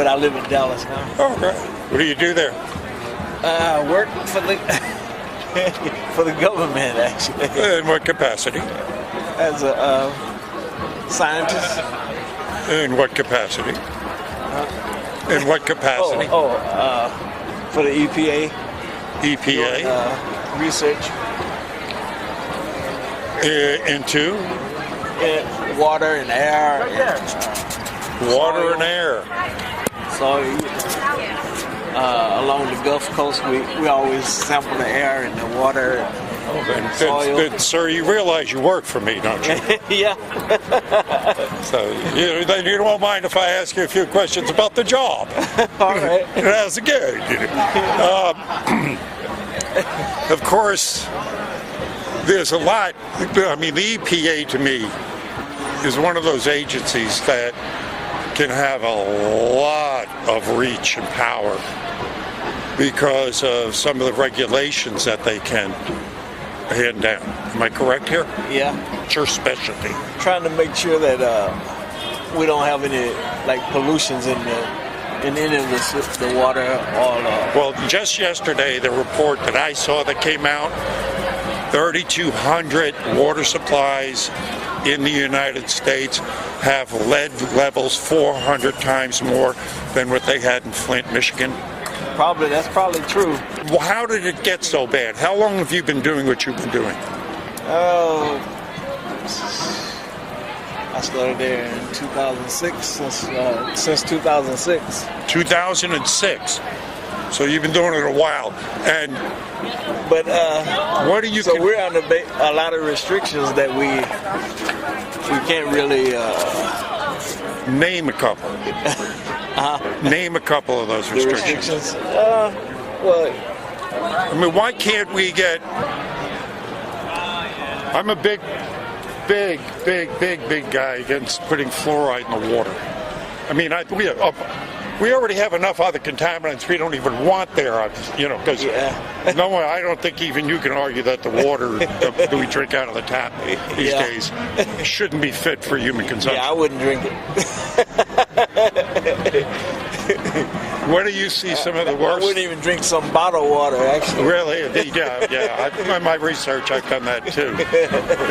but I live in Dallas now. Oh, great. What do you do there? Work for the for the government, actually, In what capacity? as a scientist. In what capacity? In what capacity? For the EPA. EPA? Research. Into? Water and air. Water and air. So along the Gulf Coast, we always sample the air and the water and soil. Then, sir, you realize you work for me, don't you? Yeah. So then you won't mind if I ask you a few questions about the job. All right. How's it going? Of course, there's a lot. I mean, the EPA to me is one of those agencies that can have a lot of reach and power because of some of the regulations that they can hand down. Am I correct here? Yeah. It's your specialty. Trying to make sure that we don't have any like pollutions in any of the water or. Well, just yesterday, the report that I saw that came out, 3,200 water supplies in the United States have lead levels 400 times more than what they had in Flint, Michigan. That's probably true. Well, how did it get so bad? How long have you been doing what you've been doing? I started there in 2006, since 2006. 2006. So you've been doing it a while. But what do you? So we're under a lot of restrictions that we can't really name a couple. Name a couple of those restrictions. Well, I mean, why can't we get? I'm a big guy against putting fluoride in the water. I mean, we already have enough other contaminants we don't even want there, because no one, I don't think even you can argue that the water that we drink out of the tap these days shouldn't be fit for human consumption. Yeah, I wouldn't drink it. Where do you see some of the worst? I wouldn't even drink some bottled water, actually. Really? Yeah. In my research, I've done that too.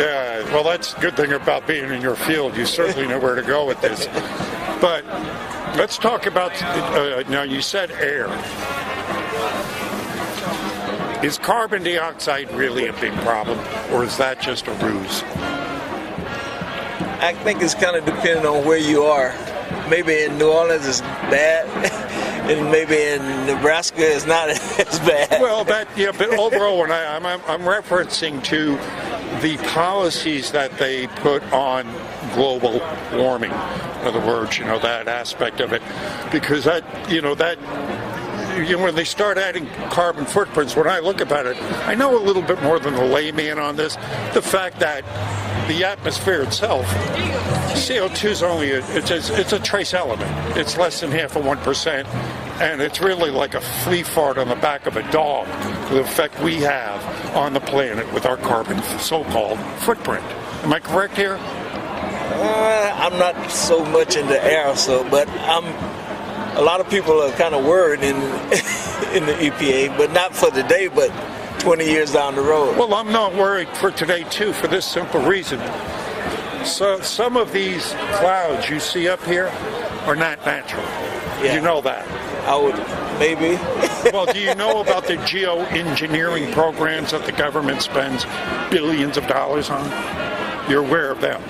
Yeah. Well, that's a good thing about being in your field. You certainly know where to go with this. But let's talk about, now you said air. Is carbon dioxide really a big problem, or is that just a ruse? I think it's kind of depending on where you are. Maybe in New Orleans it's bad, and maybe in Nebraska it's not as bad. Well, but overall, when I'm referencing to the policies that they put on global warming. In other words, that aspect of it, because when they start adding carbon footprints, when I look about it, I know a little bit more than the layman on this. The fact that the atmosphere itself, CO2 is only it's a trace element. It's less than half of 1%, and it's really like a flea fart on the back of a dog. The effect we have on the planet with our carbon so-called footprint. Am I correct here? I'm not so much into air, but a lot of people are kind of worried in the EPA, but not for today, but 20 years down the road. Well, I'm not worried for today, too, for this simple reason. So some of these clouds you see up here are not natural. Yeah. You know that. I would, maybe. Well, do you know about the geoengineering programs that the government spends billions of dollars on? You're aware of them?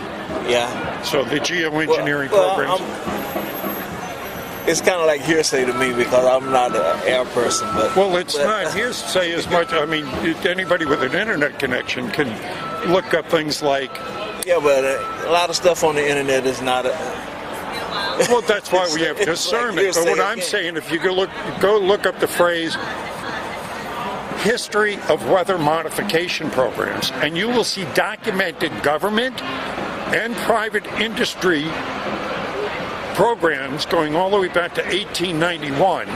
Yeah. So the geoengineering programs... It's kind of like hearsay to me because I'm not an air person. But it's not hearsay as much. I mean, anybody with an internet connection can look up things like... Yeah, but a lot of stuff on the internet is not... Well, that's why we have discernment. But what I'm saying, if you go look up the phrase history of weather modification programs, and you will see documented government and private industry programs going all the way back to 1891,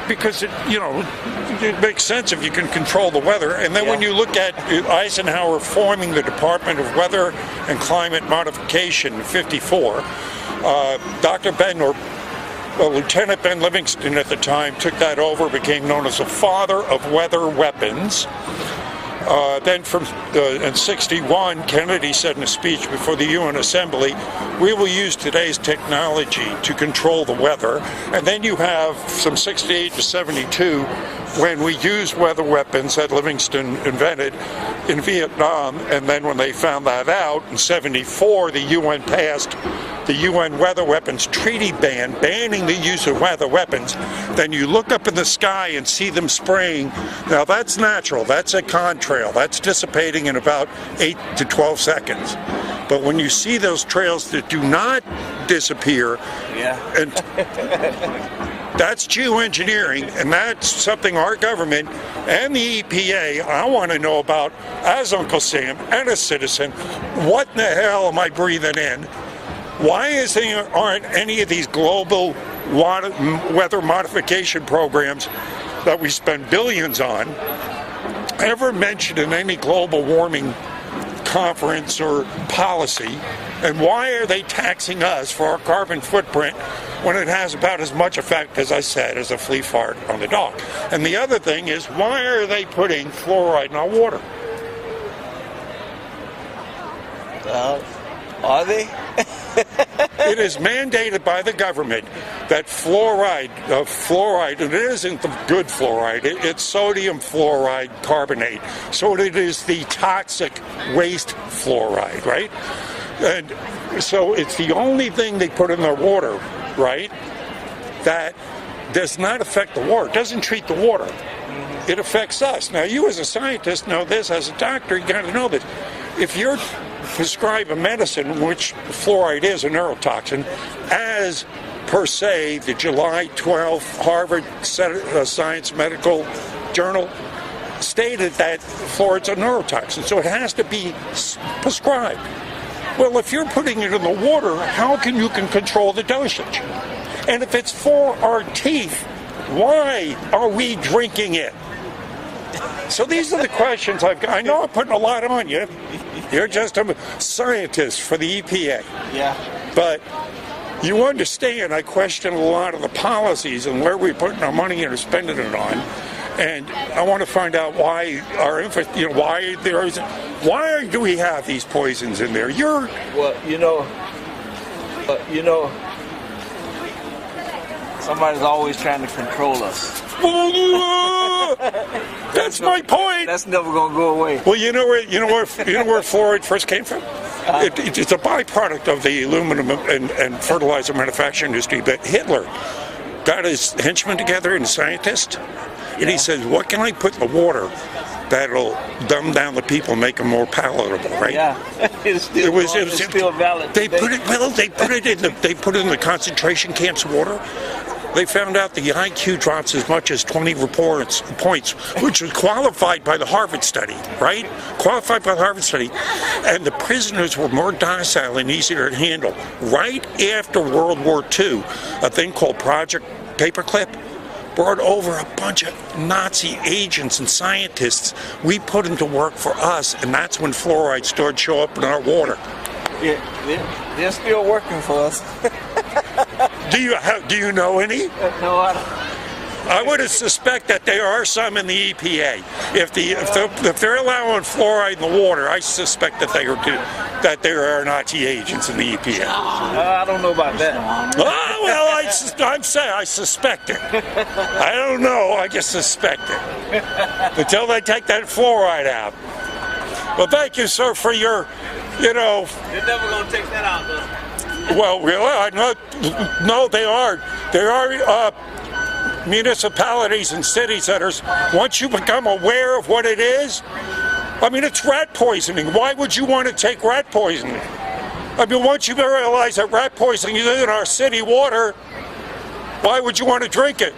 because it makes sense if you can control the weather. And then when you look at Eisenhower forming the Department of Weather and Climate Modification in '54, Dr. Bednar Lieutenant Ben Livingston at the time took that over, became known as the father of weather weapons. Then in 61, Kennedy said in a speech before the UN Assembly, we will use today's technology to control the weather. And then you have from 68 to 72, when we used weather weapons that Livingston invented in Vietnam. And then when they found that out in 74, the UN passed the UN Weather Weapons Treaty banning the use of weather weapons. Then you look up in the sky and see them spraying. Now that's natural, that's a contrail, that's dissipating in about 8 to 12 seconds. But when you see those trails that do not disappear, and that's geoengineering, and that's something our government and the EPA, I want to know about as Uncle Sam and a citizen. What in the hell am I breathing in? Why aren't any of these global weather modification programs that we spend billions on ever mentioned in any global warming conference or policy? And why are they taxing us for our carbon footprint when it has about as much effect, as I said, as a flea fart on the dog? And the other thing is, why are they putting fluoride in our water? Are they? It is mandated by the government that fluoride, and it isn't the good fluoride, it's sodium fluoride carbonate. So it is the toxic waste fluoride, right? And so it's the only thing they put in their water, right, that does not affect the water, doesn't treat the water. It affects us. Now, you as a scientist know this, as a doctor, you got to know this. If you're prescribe a medicine, which fluoride is a neurotoxin, as per se the July 12th Harvard Science Medical Journal stated that fluoride's a neurotoxin, so it has to be prescribed. Well, if you're putting it in the water, how can you control the dosage? And if it's for our teeth, why are we drinking it? So these are the questions I've got. I know I'm putting a lot on you. You're just a scientist for the EPA. Yeah. But you understand I question a lot of the policies and where we're putting our money and spending it on. And I want to find out why why do we have these poisons in there? Somebody's always trying to control us. That's my point. That's never going to go away. Well, you know where fluoride first came from? It's a byproduct of the aluminum and fertilizer manufacturing industry. But Hitler got his henchmen together and scientists, and he says, "What can I put in the water that'll dumb down the people, and make them more palatable?" Right? Yeah, it's still valid. They put it in the concentration camps water. They found out the IQ drops as much as 20 points, which was qualified by the Harvard study, right? Qualified by the Harvard study. And the prisoners were more docile and easier to handle. Right after World War II, a thing called Project Paperclip brought over a bunch of Nazi agents and scientists. We put them to work for us, and that's when fluoride started to show up in our water. Yeah, they're still working for us. Do you know any? No, I don't. I would suspect that there are some in the EPA. If they're allowing fluoride in the water, I suspect that there are Nazi agents in the EPA. I don't know about that. Oh, well, I'm saying I suspect it. I don't know. I just suspect it until they take that fluoride out. Well, thank you, sir, for your, They're never going to take that out, though. Well, really, no, they are. There are municipalities and cities that are, once you become aware of what it is, I mean, it's rat poisoning. Why would you want to take rat poisoning? I mean, once you realize that rat poisoning is in our city water, why would you want to drink it?